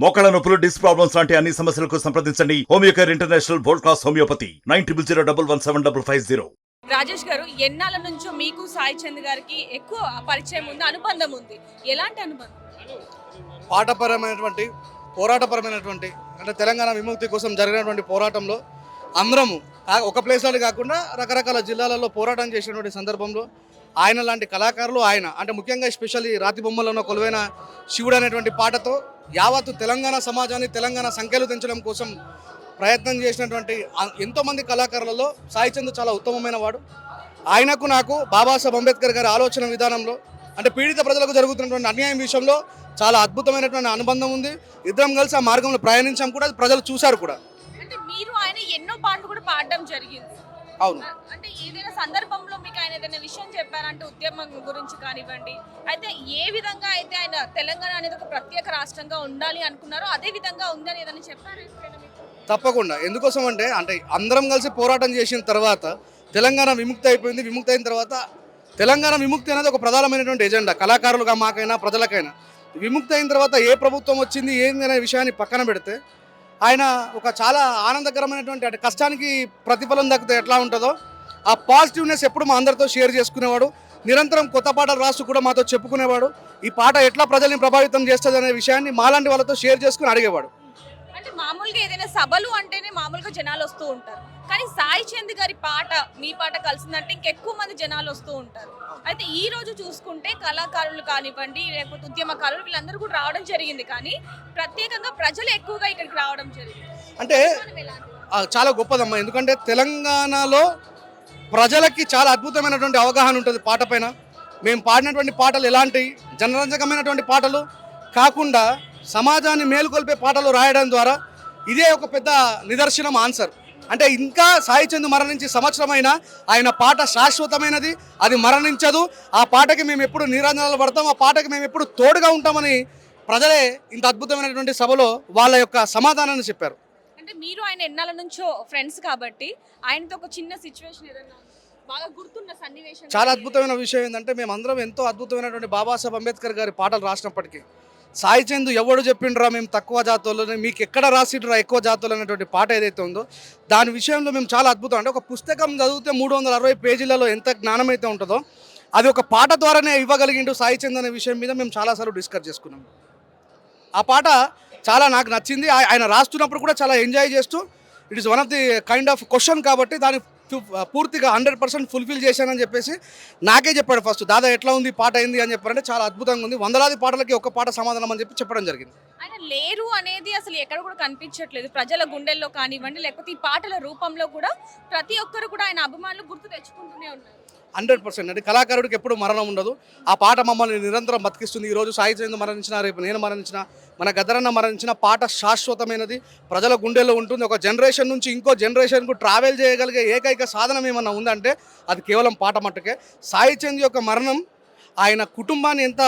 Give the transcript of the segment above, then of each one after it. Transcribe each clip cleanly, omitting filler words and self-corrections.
మోకాళ్ళ నొప్పులు, disc problems లాంటి అన్ని సమస్యలకు సంప్రదించండి Homeocare international world class homeopathy 9001171550. Rajesh గారు, ఎన్నాళ్ళ నుంచో మీకు సాయి చంద్ గారికి ఎక్కువ పరిచయం ఉంది, అనుబంధం ఉంది. ఎలాంటి అనుబంధం? పాఠపరమైనటువంటి పోరాటపరమైనటువంటి అంటే తెలంగాణ విముక్తి కోసం జరిగినటువంటి పోరాటంలో అందరము ఒక ప్లేస్లో కాకుండా రకరకాల జిల్లాలలో పోరాటం చేసినటువంటి సందర్భంలో ఆయన లాంటి కళాకారులు అంటే ముఖ్యంగా ఎస్పెషల్లీ రాతి బొమ్మలో ఉన్న కొలువైన శివుడు అనేటువంటి పాటతో యావత్తు తెలంగాణ సమాజాన్ని తెలంగాణ సంఖ్యలు తెంచడం కోసం ప్రయత్నం చేసినటువంటి ఎంతోమంది కళాకారులలో సాయి చంద్ చాలా ఉత్తమమైన వాడు. ఆయనకు నాకు బాబాసాహెబ్ అంబేద్కర్ గారి ఆలోచన విధానంలో అంటే పీడిత ప్రజలకు జరుగుతున్నటువంటి అన్యాయం విషయంలో చాలా అద్భుతమైనటువంటి అనుబంధం ఉంది. ఇద్దరం కలిసి ఆ మార్గంలో ప్రయాణించాం కూడా, ప్రజలు చూశారు కూడా. అంటే మీరు ఆయన ఎన్నో పాటలు కూడా పాడడం జరిగింది. అవును. అంటే ఏదైనా సందర్భంలో మీకు ఆయన ఏదైనా విషయం చెప్పారంటే ఉద్యమం గురించి కానివ్వండి, అయితే ఏ విధంగా అయితే ఆయన తెలంగాణ అనేది ఒక ప్రత్యేక రాష్ట్రంగా ఉండాలి అనుకున్నారో అదే విధంగా ఉందని ఏదైనా చెప్పారు? తప్పకుండా. ఎందుకోసం అంటే అందరం కలిసి పోరాటం చేసిన తర్వాత తెలంగాణ విముక్తి అయిపోయింది. విముక్తి అయిన తర్వాత తెలంగాణ విముక్తి అనేది ఒక ప్రధానమైనటువంటి ఎజెండా, కళాకారులుగా మాకైనా ప్రజలకైనా. విముక్తి అయిన తర్వాత ఏ ప్రభుత్వం వచ్చింది ఏంది అనే విషయాన్ని పక్కన పెడితే ఆయన ఒక చాలా ఆనందకరమైనటువంటి అంటే కష్టానికి ప్రతిఫలం దక్కితే ఎట్లా ఉంటుందో ఆ పాజిటివ్నెస్ ఎప్పుడు మా అందరితో షేర్ చేసుకునేవాడు. నిరంతరం కొత్త పాటలు రాస్తూ కూడా మాతో చెప్పుకునేవాడు. ఈ పాట ఎట్లా ప్రజల్ని ప్రభావితం చేస్తుంది అనే విషయాన్ని మాలాంటి వాళ్ళతో షేర్ చేసుకుని అడిగేవాడు. అంటే మామూలుగా ఏదైనా సభలు అంటేనే మామూలుగా జనాలు వస్తూ ఉంటారు, కానీ సాయి చంద్ గారి పాట మీ పాట కలిసిందంటే ఇంకెక్కువ మంది జనాలు వస్తూ ఉంటారు. అయితే ఈ రోజు చూసుకుంటే కళాకారులు కానివ్వండి, లేకపోతే ఉద్యమకారులు వీళ్ళందరూ కూడా రావడం జరిగింది, కానీ ప్రత్యేకంగా ప్రజలు ఎక్కువగా ఇక్కడికి రావడం జరిగింది. అంటే చాలా గొప్పదమ్మా. ఎందుకంటే తెలంగాణలో ప్రజలకి చాలా అద్భుతమైనటువంటి అవగాహన ఉంటుంది పాట పైన. మేము పాడినటువంటి పాటలు ఎలాంటి జనరంజకమైనటువంటి పాటలు కాకుండా సమాజాన్ని మేలుకొల్పే పాటలు రాయడం ద్వారా ఇదే ఒక పెద్ద నిదర్శనం, ఆన్సర్. అంటే ఇంకా సాయి చంద్ మరణించి సంవత్సరమైనా ఆయన పాట శాశ్వతమైనది, అది మరణించదు. ఆ పాటకి మేము ఎప్పుడు నీరాజనాలు పడతాం, ఆ పాటకి మేము ఎప్పుడు తోడుగా ఉంటామని ప్రజలే ఇంత అద్భుతమైనటువంటి సభలో వాళ్ళ యొక్క సమాధానాన్ని చెప్పారు. అంటే మీరు ఆయన ఎన్నాళ్ళ నుంచో ఫ్రెండ్స్ కాబట్టి ఆయనతో ఒక చిన్న సిచ్యువేషన్ ఏదైనా బాగా గుర్తున్న సన్నివేశం? చాలా అద్భుతమైన విషయం ఏంటంటే మేమందరం ఎంతో అద్భుతమైనటువంటి బాబాసాహెబ్ అంబేద్కర్ గారి పాటలు రాసినప్పటికీ సాయి చంద్ ఎవడు చెప్పిండ్రా మేము తక్కువ జాతులు, మీకు ఎక్కడ రాసిడ్రా ఎక్కువ జాతులు అనేటువంటి పాట ఏదైతే ఉందో దాని విషయంలో మేము చాలా అద్భుతం. అంటే ఒక పుస్తకం చదివితే 360 పేజీలలో ఎంత జ్ఞానం అయితే ఉంటుందో అది ఒక పాట ద్వారానే ఇవ్వగలిగిండు సాయి చంద్ అనే విషయం మీద మేము చాలాసార్లు డిస్కస్ చేసుకున్నాం. ఆ పాట చాలా నాకు నచ్చింది. ఆయన రాస్తున్నప్పుడు కూడా చాలా ఎంజాయ్ చేస్తూ it is one of the kind of question కాబట్టి దాన్ని పూర్తిగా 100% ఫుల్ఫిల్ చేశానని చెప్పేసి నాకే చెప్పాడు ఫస్ట్. దాదా ఎట్లా ఉంది పాట ఏంది అని చెప్పారంటే చాలా అద్భుతంగా ఉంది, వందలాది పాటలకి ఒక పాట సమాధానం అని చెప్పడం జరిగింది. ఆయన లేరు అనేది అసలు ఎక్కడ కూడా కనిపించట్లేదు ప్రజల గుండెల్లో కానివ్వండి, లేకపోతే ఈ పాటల రూపంలో కూడా ప్రతి ఒక్కరు కూడా ఆయన అభిమానులు గుర్తు తెచ్చుకుంటూనే ఉన్నారు. 100%. అంటే కళాకారుడికి ఎప్పుడు మరణం ఉండదు. ఆ పాట మమ్మల్ని నిరంతరం బతికిస్తుంది. ఈరోజు సాయి చంద్ మరణించినా, రేపు నేను మరణించినా, మన గద్దరన్న మరణించిన పాట శాశ్వతమైనది, ప్రజల గుండెల్లో ఉంటుంది. ఒక జనరేషన్ నుంచి ఇంకో జనరేషన్కు ట్రావెల్ చేయగలిగే ఏకైక సాధనం ఏమన్నా ఉందంటే అది కేవలం పాట మట్టుకే. సాయి చంద్ యొక్క మరణం ఆయన కుటుంబాన్ని ఎంత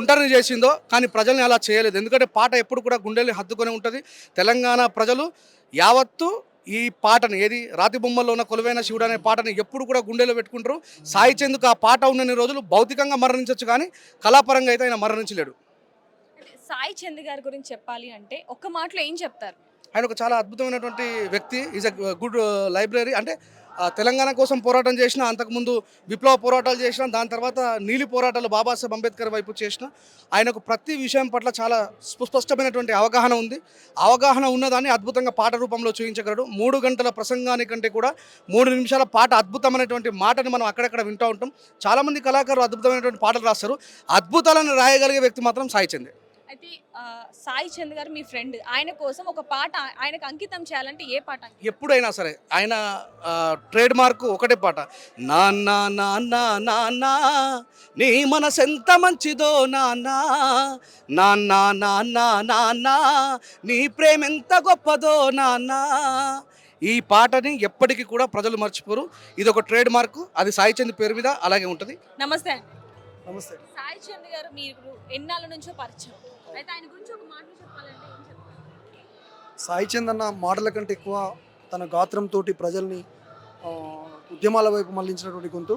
ఒంటరిని చేసిందో కానీ ప్రజల్ని అలా చేయలేదు. ఎందుకంటే పాట ఎప్పుడు కూడా గుండెల్ని హత్తుకొని ఉంటుంది. తెలంగాణ ప్రజలు యావత్తు ఈ పాటని రాతి బొమ్మల్లో ఉన్న కొలువైన శివుడు అనే పాటని ఎప్పుడు కూడా గుండెలో పెట్టుకుంటారు. సాయి చంద్కు ఆ పాట ఉన్నన్ని రోజులు భౌతికంగా మరణించవచ్చు కానీ కళాపరంగా అయితే ఆయన మరణించలేడు. సాయి చంద్ గారి గురించి చెప్పాలి అంటే ఒక్క మాటలో ఏం చెప్తారు? ఆయన ఒక చాలా అద్భుతమైనటువంటి వ్యక్తి. Is a good library. అంటే తెలంగాణ కోసం పోరాటం చేసిన, అంతకుముందు విప్లవ పోరాటాలు చేసిన, దాని తర్వాత నీలి పోరాటాలు బాబాసాహెబ్ అంబేద్కర్ వైపు చేసిన ఆయనకు ప్రతి విషయం పట్ల చాలా స్పష్టమైనటువంటి అవగాహన ఉంది. అవగాహన ఉన్నదాన్ని అద్భుతంగా పాట రూపంలో చూపించగలడు. 3 గంటల ప్రసంగానికంటే కూడా 3 నిమిషాల పాట అద్భుతమైనటువంటి మాటని మనం అక్కడక్కడ వింటూ ఉంటాం. చాలామంది కళాకారులు అద్భుతమైనటువంటి పాటలు రాస్తారు. అద్భుతాలను రాయగలిగే వ్యక్తి మాత్రం సాయి చంద్. అయితే సాయి చంద్ గారు మీ ఫ్రెండ్, ఆయన కోసం ఒక పాట ఆయనకు అంకితం చేయాలంటే ఏ పాట? ఎప్పుడైనా సరే ఆయన ట్రేడ్ మార్క్ ఒకటే పాట. నాన్న నాన్న నాన్న నీ మనసెంత మంచిదో నాన్న, నాన్న నాన్న నాన్న నీ ప్రేమ ఎంత గొప్పదో నాన్న. ఈ పాటని ఎప్పటికీ కూడా ప్రజలు మర్చిపోరు. ఇది ఒక ట్రేడ్ మార్క్. అది సాయి చంద్ పేరు మీద అలాగే ఉంటుంది. నమస్తే. నమస్తే. సాయి చంద్ గారు మీరు ఎన్నాళ్ళ నుంచో పరిచయం, అయితే ఆయన గురించి ఒక మాట చెప్పాలంటే ఏం చెప్తారు? సాయి చంద్ అన్న మాటల కంటే ఎక్కువ తన గాత్రంతో ప్రజల్ని ఉద్యమాల వైపు మళ్లించినటువంటి గొంతు.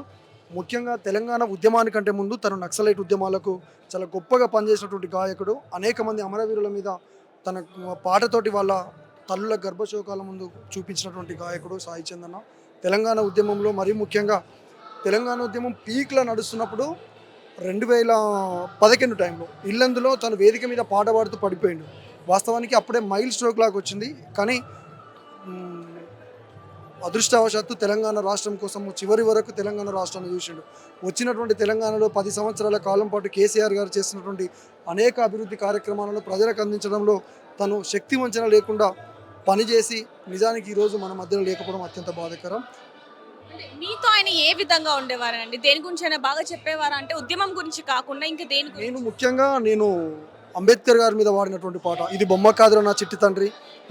ముఖ్యంగా తెలంగాణ ఉద్యమానికంటే ముందు తను నక్సలైట్ ఉద్యమాలకు చాలా గొప్పగా పనిచేసినటువంటి గాయకుడు. అనేక మంది అమరవీరుల మీద తన పాటతోటి వాళ్ళ తల్లుల గర్భశోకాల ముందు చూపించినటువంటి గాయకుడు సాయి చందన్న. తెలంగాణ ఉద్యమంలో మరీ ముఖ్యంగా తెలంగాణ ఉద్యమం పీక్లో నడుస్తున్నప్పుడు 2011 టైంలో ఇల్లందులో తను వేదిక మీద పాట పాడుతూ పడిపోయిండు. వాస్తవానికి అప్పుడే మైల్ స్ట్రోక్ లాగా వచ్చింది. కానీ అదృష్టవశాత్తు తెలంగాణ రాష్ట్రం కోసం చివరి వరకు తెలంగాణ రాష్ట్రాన్ని చూసిండు. వచ్చినటువంటి తెలంగాణలో 10 సంవత్సరాల కాలం పాటు కేసీఆర్ గారు చేసినటువంటి అనేక అభివృద్ధి కార్యక్రమాలను ప్రజలకు అందించడంలో తను శక్తి వంచన లేకుండా పనిచేసి నిజానికి ఈరోజు మన మధ్యలో లేకపోవడం అత్యంత బాధాకరం. అంటే మీతో ఆయన ఏ విధంగా ఉండేవారండి? దేని గురించి అయినా బాగా చెప్పేవారా? అంటే ఉద్యమం గురించి కాకుండా ఇంకా దేని గురించి? నేను ముఖ్యంగా అంబేద్కర్ గారి మీద వాడినటువంటి పాట ఇది బొమ్మ కాదురా నా చిట్టి తండ్రి,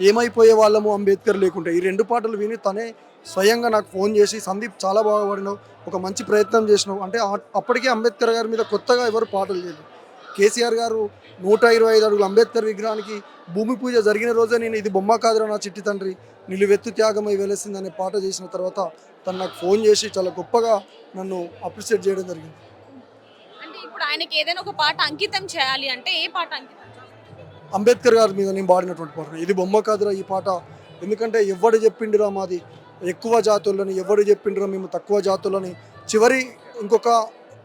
ఏమైపోయే వాళ్ళము అంబేద్కర్ లేకుంటే, ఈ 2 పాటలు విని తనే స్వయంగా నాకు ఫోన్ చేసి సందీప్ చాలా బాగా పాడినావు, ఒక మంచి ప్రయత్నం చేసినావు అంటే అప్పటికే అంబేద్కర్ గారి మీద కొత్తగా ఎవరు పాటలు చేయలేదు. కేసీఆర్ గారు 125 అడుగుల అంబేద్కర్ విగ్రహానికి భూమి పూజ జరిగిన రోజే నేను ఇది బొమ్మ కాదురా నా చిట్టి తండ్రి నిలువెత్తు త్యాగమై వెలసిందనే పాట చేసిన తర్వాత తను నాకు ఫోన్ చేసి చాలా గొప్పగా నన్ను అప్రిషియేట్ చేయడం జరిగింది. అంటే ఇప్పుడు ఆయనకి ఏదైనా ఒక పాట అంకితం చేయాలి అంటే ఏ పాట అంకితం? అంబేద్కర్ గారి మీద నేను పాడినటువంటి పాట ఇది బొమ్మ కాదురా ఈ పాట. ఎందుకంటే ఎవడు చెప్పిండిరా మాది ఎక్కువ జాతులని, ఎవడు చెప్పిండిరా మేము తక్కువ జాతులని, చివరి ఇంకొక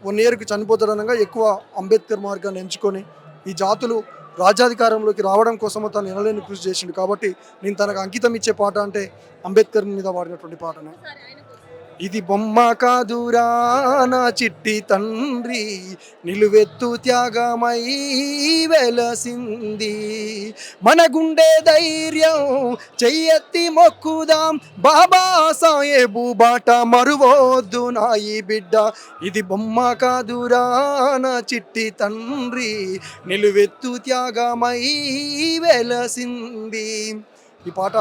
1 ఇయర్కి చనిపోతాడనగా ఎక్కువ అంబేద్కర్ మార్గాన్ని ఎంచుకొని ఈ జాతులు రాజ్యాధికారంలోకి రావడం కోసమో తను ఎనలేని కృషి చేసిండు. కాబట్టి నేను తనకు అంకితం ఇచ్చే పాట అంటే అంబేద్కర్ మీద పాడినటువంటి పాటనే. ఇది బొమ్మ కాదురా నా చిట్టి తండ్రి నిలువెత్తు త్యాగమై వెలసింది, మన గుండె ధైర్యం చెయ్యెత్తి మొక్కుదాం, బాబా సాహెబు బాట మరువొద్దు నా ఈ బిడ్డ, ఇది బొమ్మ కాదురా నా చిట్టి తండ్రి నిలువెత్తు త్యాగమై వెలసింది. ఈ పాట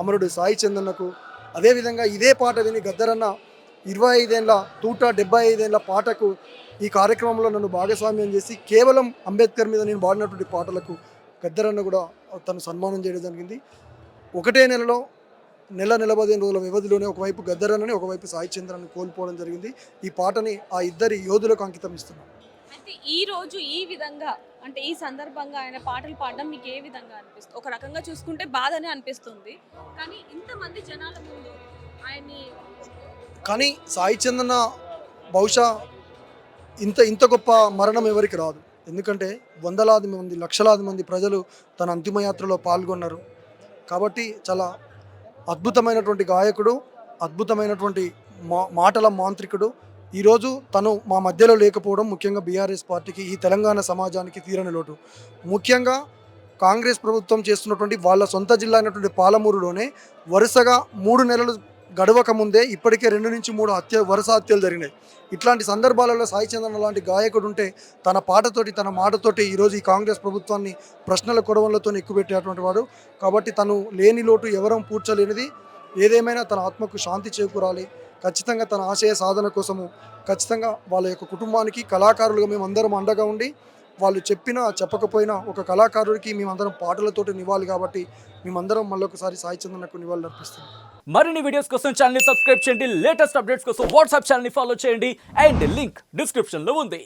అమరుడు సాయి చందన్నకు. అదేవిధంగా ఇదే పాట విని గద్దరన్న 175 ఏళ్ల పాటకు ఈ కార్యక్రమంలో నన్ను భాగస్వామ్యం చేసి కేవలం అంబేద్కర్ మీద నేను పాడినటువంటి పాటలకు గద్దరన్న కూడా తను సన్మానం చేయడం జరిగింది. ఒకటే నెలలో 15 రోజుల వ్యవధిలోనే ఒకవైపు గద్దరన్నని ఒకవైపు సాయి చంద్రని కోల్పోవడం జరిగింది. ఈ పాటని ఆ ఇద్దరి యోధులకు అంకితం ఇస్తున్నాను. అయితే ఈ రోజు ఈ విధంగా అంటే ఈ సందర్భంగా ఆయన పాటలు పాడడం మీకు ఏ విధంగా అనిపిస్తుంది? ఒక రకంగా చూసుకుంటే బాధనే అనిపిస్తుంది, కానీ ఇంతమంది జనాల ముందు ఆయన్ని కానీ సాయి చందన్న బహుశా ఇంత గొప్ప మరణం ఎవరికి రాదు. ఎందుకంటే వందలాది మంది లక్షలాది మంది ప్రజలు తన అంతిమయాత్రలో పాల్గొన్నారు. కాబట్టి చాలా అద్భుతమైనటువంటి గాయకుడు, అద్భుతమైనటువంటి మాటల మాంత్రికుడు. ఈరోజు తను మా మధ్యలో లేకపోవడం ముఖ్యంగా బీఆర్ఎస్ పార్టీకి, ఈ తెలంగాణ సమాజానికి తీరని లోటు. ముఖ్యంగా కాంగ్రెస్ ప్రభుత్వం చేస్తున్నటువంటి వాళ్ళ సొంత జిల్లా అయినటువంటి పాలమూరులోనే వరుసగా 3 నెలలు గడవక ముందే ఇప్పటికే 2 నుంచి 3 వరుస హత్యలు జరిగినాయి. ఇట్లాంటి సందర్భాలలో సాయి చంద్రన్ లాంటి గాయకుడు ఉంటే తన పాటతోటి తన మాటతోటి ఈరోజు ఈ కాంగ్రెస్ ప్రభుత్వాన్ని ప్రశ్నల కొడవలతో ఎక్కుపెట్టేటువంటి వాడు. కాబట్టి తను లేని లోటు ఎవరం పూడ్చలేనిది. ఏదేమైనా తన ఆత్మకు శాంతి చేకూరాలి. ఖచ్చితంగా తన ఆశయ సాధన కోసము ఖచ్చితంగా వాళ్ళ యొక్క కుటుంబానికి కళాకారులుగా మేమందరం అండగా ఉండి, వాళ్ళు చెప్పినా చెప్పకపోయినా ఒక కళాకారుడికి మేమందరం పాటలతోటి నివ్వాలి. కాబట్టి మేమందరం మళ్ళొకసారి సాయి చందన్నకు నివాళులు అర్పిస్తున్నాం. మరిన్ని వీడియోస్ కోసం ఛానల్ ని సబ్స్క్రైబ్ చేయండి, లేటెస్ట్ అప్డేట్స్ కోసం వాట్సాప్ ఛానల్ ని ఫాలో చేయండి అండ్ లింక్ డిస్క్రిప్షన్ లో ఉంది.